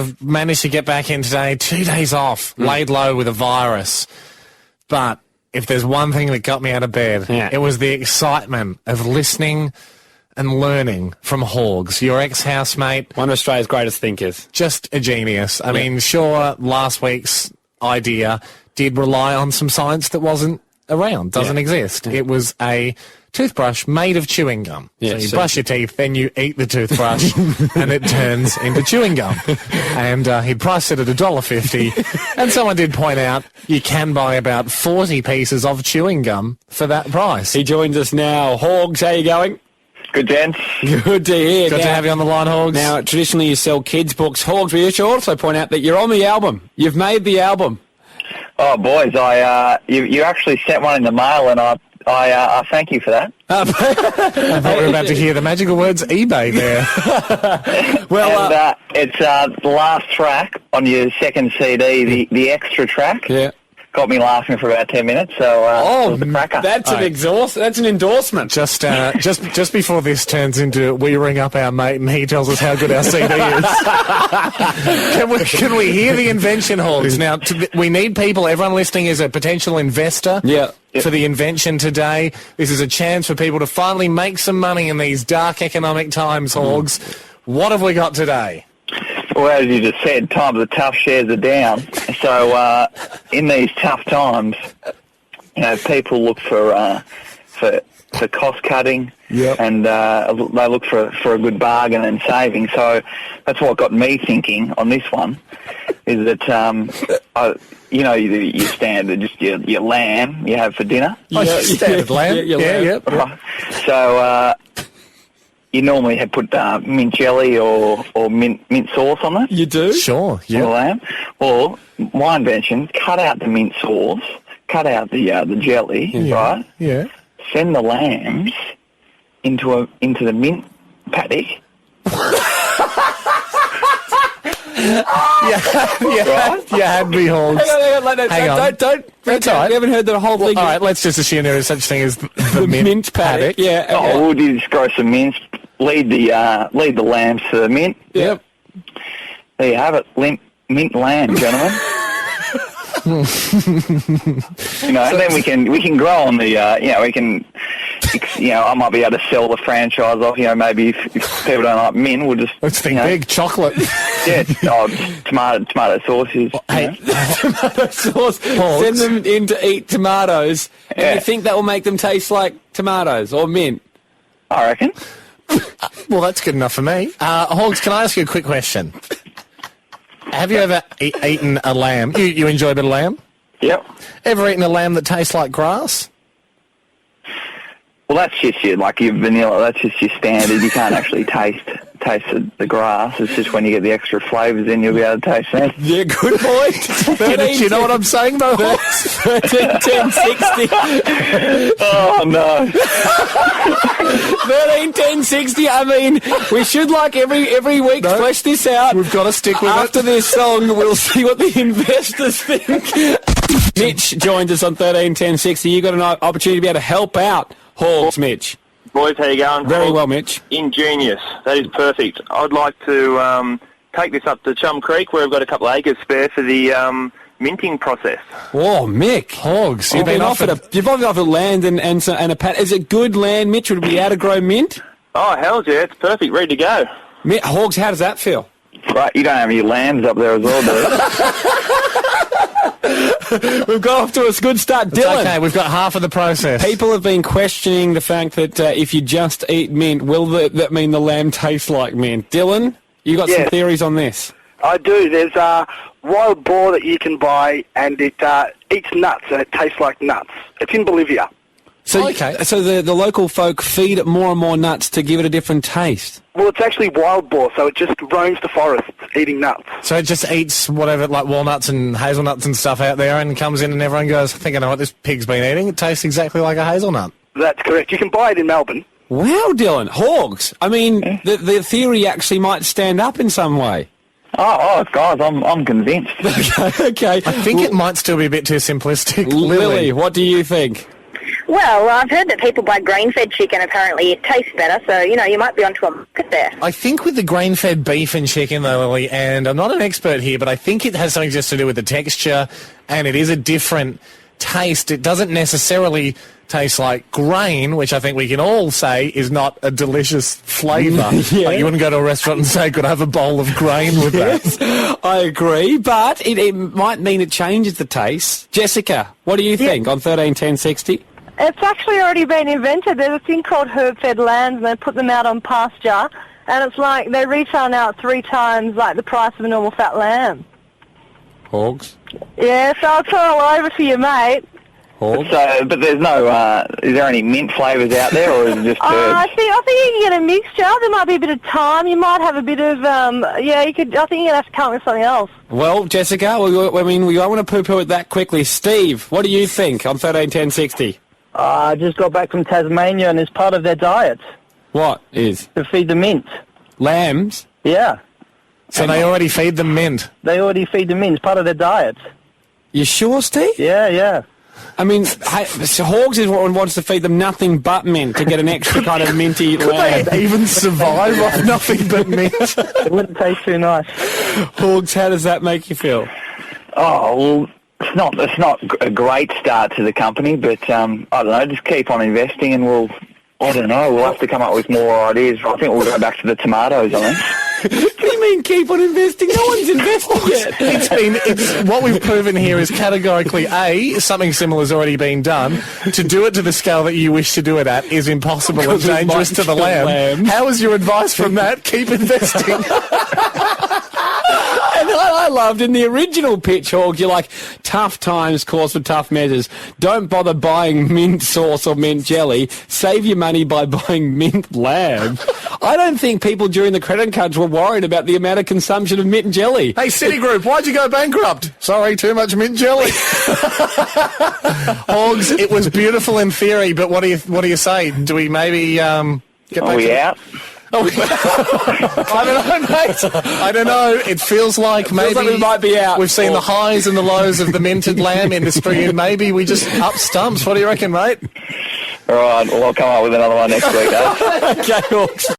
I've managed to get back in today. 2 days off, laid low with a virus. But if there's one thing that got me out of bed, it was the excitement of listening and learning from Horgs, your ex-housemate. One of Australia's greatest thinkers. Just a genius. I mean, sure, last week's idea did rely on some science that wasn't around, doesn't exist. It was a toothbrush made of chewing gum. So you brush your teeth, then you eat the toothbrush, and it turns into chewing gum. And he priced it at $1.50. And someone did point out you can buy about 40 pieces of chewing gum for that price. He joins us now. Horgs, how you going? Good, gents. Good to hear. Good to have you on the line, Horgs. Now, traditionally you sell kids' books. Horgs, we should also point out that you're on the album. You've made the album. Oh, boys, you actually sent one in the mail, and I thank you for that. I thought we were about to hear the magical words eBay there. Well, it's the last track on your second CD, the extra track. Yeah. Got me laughing for about 10 minutes, so it was a cracker. That's an endorsement. Just before this turns into we ring up our mate and he tells us how good our CD is. Can we hear the invention, Horgs? Now, we need people. Everyone listening is a potential investor. Yeah. For the invention today. This is a chance for people to finally make some money in these dark economic times, Horgs. What have we got today? Well, as you just said, times are tough, shares are down. So in these tough times, people look for cost cutting, and they look for a good bargain and saving. So that's what got me thinking on this one, is that your standard, just your lamb you have for dinner. Standard lamb. Yeah. Right. So you normally have put mint jelly or mint sauce on it. You do? Sure, yeah. On the lamb. Or my invention, cut out the mint sauce, cut out the jelly, right? Yeah. Send the lambs into the mint paddock. You had me, Horgs. Hang on. Don't. That's all right. We haven't heard the whole thing. All right, let's just assume there is such thing as the mint paddock. Yeah. Okay. We'll just grow some mints. Lead the lambs to the mint. Yep. There you have it. Mint lamb, gentlemen. And then we can grow on the we can I might be able to sell the franchise off. Maybe if people don't like mint, we'll just let's think big chocolate. Yeah, tomato sauces. Hey, tomato sauce. Send them in to eat tomatoes, and you think that will make them taste like tomatoes or mint? I reckon. Well, that's good enough for me. Horgs, can I ask you a quick question? Have you ever eaten a lamb? You enjoy a bit of lamb? Yep. Ever eaten a lamb that tastes like grass? Well, that's just your vanilla. That's just your standard. You can't actually taste the grass. It's just when you get the extra flavours in, you'll be able to taste that. Yeah, good point. Do you know what I'm saying, though, Horgs? 13-10-60. Oh, no. 13-10-60. I mean, we should, every week, flesh this out. We've got to stick with it. After this song, we'll see what the investors think. Mitch joins us on 13-10-60. You've got an opportunity to be able to help out Horgs, Mitch. Boys, how you going? Very well, Mitch. Ingenious. That is perfect. I'd like to take this up to Chum Creek, where I've got a couple of acres spare for the minting process. Oh, Mick. Horgs, you've been offered land and a pat. Is it good land, Mitch? Would it be able to grow mint? Oh, hell yeah. It's perfect. Ready to go. Horgs, how does that feel? Right, you don't have any lambs up there as well, do you? We've got off to a good start. Dylan. Okay, we've got half of the process. People have been questioning the fact that if you just eat mint, will that mean the lamb tastes like mint? Dylan, you got some theories on this? I do. There's a wild boar that you can buy, and it eats nuts, and it tastes like nuts. It's in Bolivia. So, so the local folk feed it more and more nuts to give it a different taste? Well, it's actually wild boar, so it just roams the forests eating nuts. So it just eats whatever, like walnuts and hazelnuts and stuff out there, and comes in and everyone goes, I think I know what this pig's been eating. It tastes exactly like a hazelnut. That's correct. You can buy it in Melbourne. Wow, Dylan. Horgs. I mean, the theory actually might stand up in some way. Oh, guys, I'm convinced. Okay. I think it might still be a bit too simplistic. Lily, what do you think? Well, I've heard that people buy grain-fed chicken, apparently it tastes better, so, you might be onto a market there. I think with the grain-fed beef and chicken, though, Lily, and I'm not an expert here, but I think it has something just to do with the texture, and it is a different taste. It doesn't necessarily taste like grain, which I think we can all say is not a delicious flavour. Yeah. Like you wouldn't go to a restaurant and say, could I have a bowl of grain with that? I agree, but it might mean it changes the taste. Jessica, what do you think on 131060? It's actually already been invented. There's a thing called herb-fed lambs, and they put them out on pasture, and it's like they retail now at 3 times like the price of a normal fat lamb. Horgs? Yeah, so I'll throw it all over for you, mate. Horgs? So, but there's no, is there any mint flavours out there, or is it just I herbs? think you can get a mixture. There might be a bit of thyme. You might have a bit of, I think you're going to have to come up with something else. Well, Jessica, we don't want to poo-poo it that quickly. Steve, what do you think on 131060? I just got back from Tasmania, and it's part of their diet What is? to feed the mint. Lambs? Yeah, So they already feed them mint. they already feed the mint. It's part of their diet. You sure, Steve? Yeah. I mean, Horgs is one who wants to feed them nothing but mint to get an extra kind of minty lamb. They even survive off nothing but mint. It wouldn't taste too nice. Horgs, how does that make you feel? Oh, well, it's not a great start to the company, but I don't know, just keep on investing and we'll have to come up with more ideas. I think we'll go back to the tomatoes, I think. What do you mean keep on investing? No one's invested yet. What we've proven here is categorically, A, something similar has already been done. To do it to the scale that you wish to do it at is impossible and Because it dangerous might to the kill lamb. lambs. How is your advice from that? Keep investing. And I loved in the original pitch, Horgs, you're like, tough times calls for tough measures. Don't bother buying mint sauce or mint jelly. Save your money by buying mint lamb. I don't think people during the credit crunch were worried about the amount of consumption of mint and jelly. Hey, Citigroup, why'd you go bankrupt? Sorry, too much mint jelly. Horgs, it was beautiful in theory, but what do you say? Do we maybe get back Are we to out? I don't know, mate. I don't know. It feels like maybe we might be out. We've seen the highs and the lows of the minted lamb industry, and maybe we just up stumps. What do you reckon, mate? All right, well, I'll come up with another one next week, eh? Okay, Horgs.